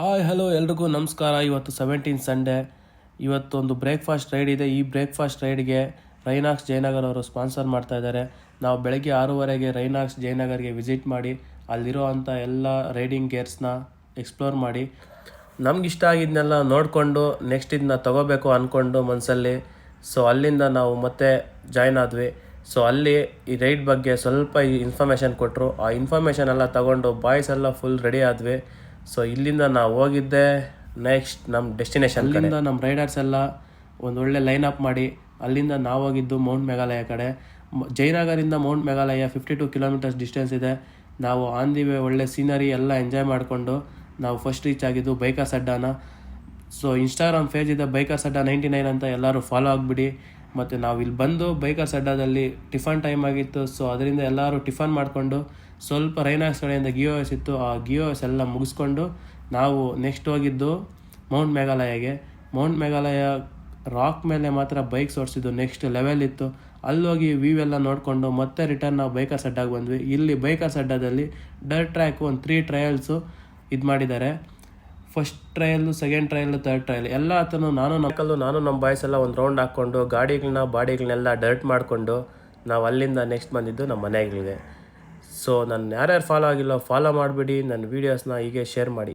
Hi hello ಎಲ್ರಿಗೂ ನಮಸ್ಕಾರ. ಇವತ್ತು 17 ಸಂಡೇ. ಇವತ್ತೊಂದು ಬ್ರೇಕ್ಫಾಸ್ಟ್ ರೈಡ್ ಇದೆ. ಈ ಬ್ರೇಕ್ಫಾಸ್ಟ್ ರೈಡ್ಗೆ ರೈನಾಕ್ಸ್ ಜಯನಗರ್ ಅವರು ಸ್ಪಾನ್ಸರ್ ಮಾಡ್ತಾ ಇದ್ದಾರೆ. ನಾವು ಬೆಳಗ್ಗೆ 6:30ಗೆ ರೈನಾಕ್ಸ್ ಜಯನಗರ್ಗೆ ವಿಸಿಟ್ ಮಾಡಿ ಅಲ್ಲಿರೋ ಅಂಥ ಎಲ್ಲ ರೈಡಿಂಗ್ ಗೇರ್ಸ್ನ ಎಕ್ಸ್ಪ್ಲೋರ್ ಮಾಡಿ ನಮ್ಗೆ ಇಷ್ಟ ಆಗಿದ್ದನ್ನೆಲ್ಲ ನೋಡಿಕೊಂಡು ನೆಕ್ಸ್ಟ್ ಇದನ್ನ ತೊಗೋಬೇಕು ಅಂದ್ಕೊಂಡು ಮನಸ್ಸಲ್ಲಿ. ಸೊ ಅಲ್ಲಿಂದ ನಾವು ಮತ್ತೆ ಜಾಯ್ನ್ ಆದ್ವಿ. ಸೊ ಅಲ್ಲಿ ಈ ರೈಡ್ ಬಗ್ಗೆ ಸ್ವಲ್ಪ ಇನ್ಫಾರ್ಮೇಷನ್ ಕೊಟ್ಟರು. ಆ ಇನ್ಫಾರ್ಮೇಷನ್ ಎಲ್ಲ ತಗೊಂಡು ಬಾಯ್ಸ್ ಎಲ್ಲ ಫುಲ್ ರೆಡಿ ಆದ್ವಿ. ಸೊ ಇಲ್ಲಿಂದ ನಾವು ಹೋಗಿದ್ದೆ ನೆಕ್ಸ್ಟ್ ನಮ್ಮ ಡೆಸ್ಟಿನೇಷನ್. ಅಲ್ಲಿಂದ ನಮ್ಮ ರೈಡರ್ಸ್ ಎಲ್ಲ ಒಂದು ಒಳ್ಳೆ ಲೈನ್ ಅಪ್ ಮಾಡಿ ಅಲ್ಲಿಂದ ನಾವು ಹೋಗಿದ್ದು ಮೌಂಟ್ ಮೇಘಾಲಯ ಕಡೆ. ಜಯನಗರಿಂದ ಮೌಂಟ್ ಮೇಘಾಲಯ 52 ಕಿಲೋಮೀಟರ್ಸ್ ಡಿಸ್ಟೆನ್ಸ್ ಇದೆ. ನಾವು ಆನ್ ದಿ ವೇ ಒಳ್ಳೆ ಸೀನರಿ ಎಲ್ಲ ಎಂಜಾಯ್ ಮಾಡಿಕೊಂಡು ನಾವು ಫಸ್ಟ್ ರೀಚ್ ಆಗಿದ್ದು ಬೈಕರ್ಸ್ ಅಡ್ಡಾನ. ಸೊ ಇನ್ಸ್ಟಾಗ್ರಾಮ್ ಪೇಜ್ ಇದೆ ಬೈಕರ್ಸ್ ಅಡ್ಡ 99 ಅಂತ, ಎಲ್ಲರೂ ಫಾಲೋ ಆಗಿಬಿಡಿ. ಮತ್ತು ನಾವು ಇಲ್ಲಿ ಬಂದು ಬೈಕರ್ಸ್ ಅಡ್ಡಾದಲ್ಲಿ ಟಿಫನ್ ಟೈಮ್ ಆಗಿತ್ತು. ಸೊ ಅದರಿಂದ ಎಲ್ಲರೂ ಟಿಫನ್ ಮಾಡಿಕೊಂಡು ಸ್ವಲ್ಪ ರೈನಾಕ್ಸ್ ಕಡೆಯಿಂದ GOS ಇತ್ತು, ಆ GOS ಎಲ್ಲ ಮುಗಿಸ್ಕೊಂಡು ನಾವು ನೆಕ್ಸ್ಟ್ ಹೋಗಿದ್ದು ಮೌಂಟ್ ಮೇಘಾಲಯಗೆ. ಮೌಂಟ್ ಮೇಘಾಲಯ ರಾಕ್ ಮೇಲೆ ಮಾತ್ರ ಬೈಕ್ಸ್ ಓಡಿಸಿದ್ದು ನೆಕ್ಸ್ಟ್ ಲೆವೆಲ್ ಇತ್ತು. ಅಲ್ಲೋಗಿ ವ್ಯೂ ಎಲ್ಲ ನೋಡಿಕೊಂಡು ಮತ್ತೆ ರಿಟರ್ನ್ ನಾವು ಬೈಕರ್ಸ್ ಅಡ್ಡಾಗಿ ಬಂದ್ವಿ. ಇಲ್ಲಿ ಬೈಕರ್ಸ್ ಅಡ್ಡಾದಲ್ಲಿ ಡರ್ಟ್ ಟ್ರ್ಯಾಕ್ ಒಂದು 3 ಟ್ರಯಲ್ಸು ಇದು ಮಾಡಿದ್ದಾರೆ. First trial, second trial, third trial ಎಲ್ಲ ಆತನು ನಾನು ನಮ್ಮ ಬಾಯ್ಸ್ ಎಲ್ಲ ಒಂದು ರೌಂಡ್ ಹಾಕ್ಕೊಂಡು ಬಾಡಿಗಳನ್ನೆಲ್ಲ ಡರ್ಟ್ ಮಾಡಿಕೊಂಡು ನಾವು ಅಲ್ಲಿಂದ ನೆಕ್ಸ್ಟ್ ಬಂದಿದ್ದು ನಮ್ಮ ಮನೆಗಳಿಗೆ. ಸೊ ನಾನು ಯಾರ್ಯಾರು ಫಾಲೋ ಆಗಿಲ್ಲ ಫಾಲೋ ಮಾಡಿಬಿಡಿ. ನನ್ನ ವೀಡಿಯೋಸ್ನ ಹೀಗೆ ಶೇರ್ ಮಾಡಿ.